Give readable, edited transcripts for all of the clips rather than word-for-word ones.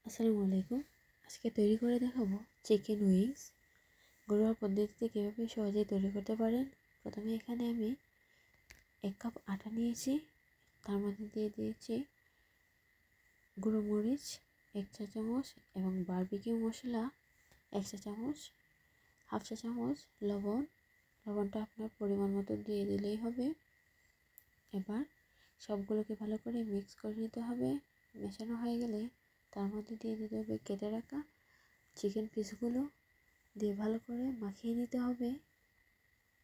আসসালামু আলাইকুম। আজকে তৈরি করে দেখাবো চিকেন উইংস। ঘরোয়া পদ্ধতিতে কীভাবে সহজেই তৈরি করতে পারেন। প্রথমে এখানে আমি 1 কাপ আটা নিয়েছি, তার মধ্যে দিয়ে দিয়েছি গুঁড়ো মরিচ 1 চা চামচ এবং বারবিকিউ মশলা 1 চা চামচ, 1/2 চা চামচ লবণটা আপনার পরিমাণ মতো দিয়ে দিলেই হবে। এবার সবগুলোকে ভালো করে মিক্স করে নিতে হবে। মেশানো হয়ে গেলে তার মধ্যে দিয়ে দিতে হবে কেটে রাখা চিকেন পিসগুলো, দিয়ে ভালো করে মাখিয়ে নিতে হবে।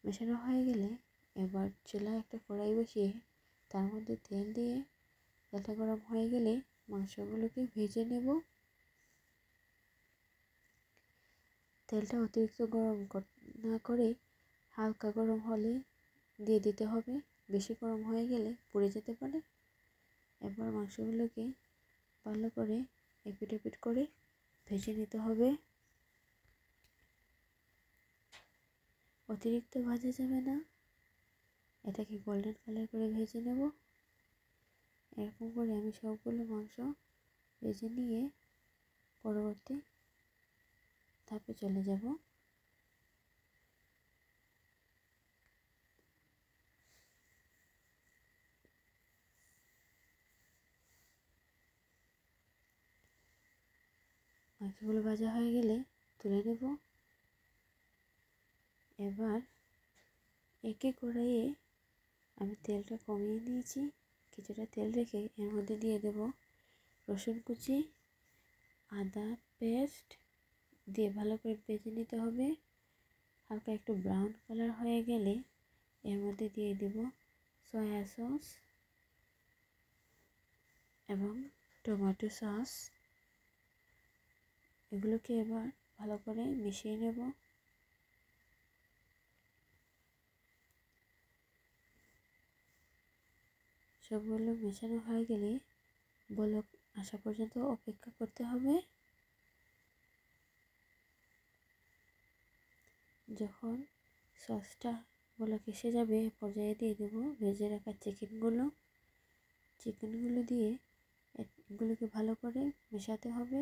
মেশানো হয়ে গেলে এবার চুলায় একটা কড়াই বসিয়ে তার মধ্যে তেল দিয়ে তেলটা গরম হয়ে গেলে মাংসগুলোকে ভেজে নেব। তেলটা অতিরিক্ত গরম না করে হালকা গরম হলে দিয়ে দিতে হবে, বেশি গরম হয়ে গেলে পুড়ে যেতে পারে। এবার মাংসগুলোকে ভালো করে এপিট ওপিট করে ভেজে নিতে হবে। অতিরিক্ত ভাজা যাবে না, এটাকে গোল্ডেন কালার করে ভেজে নেব। এরকম করে আমি সবগুলো মাংস ভেজে নিয়ে পরবর্তী ধাপে চলে যাব। মাংসগুলো ভাজা হয়ে গেলে তুলে নেব। এবার একে কড়াইয়ে আমি তেলটা কমিয়ে নিয়েছি, কিছুটা তেল রেখে এর মধ্যে দিয়ে দেব রসুন কুচি, আদা পেস্ট দিয়ে ভালো করে ভেজে নিতে হবে। হালকা একটু ব্রাউন কালার হয়ে গেলে এর মধ্যে দিয়ে দেব সয়া সস এবং টমেটো সস। এগুলোকে এবার ভালো করে মিশিয়ে নেব। সবগুলো মেশানো হয়ে গেলে বলক আসা পর্যন্ত অপেক্ষা করতে হবে। যখন সসটা বলক এসে যাবে পর্যায়ে দিয়ে দেব ভেজে রাখা চিকেনগুলো দিয়ে এগুলোকে ভালো করে মেশাতে হবে।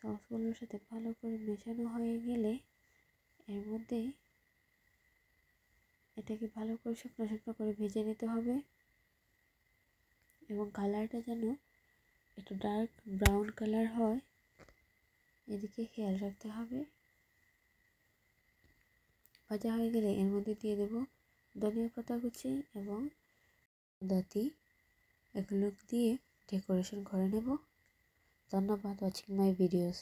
সসগুলোর সাথে ভালো করে মেশানো হয়ে গেলে এর মধ্যে এটাকে ভালো করে শুকনো শুকনো করে ভেজে নিতে হবে এবং কালারটা যেন একটু ডার্ক ব্রাউন কালার হয়, এদিকে খেয়াল রাখতে হবে। ভাজা হয়ে গেলে এর মধ্যে দিয়ে দেব ধনিয়া পাতা কুচি এবং দাতি, এগুলো দিয়ে ডেকোরেশন করে নেব। ধন্যবাদ ওয়াচিং মাই ভিডিওস।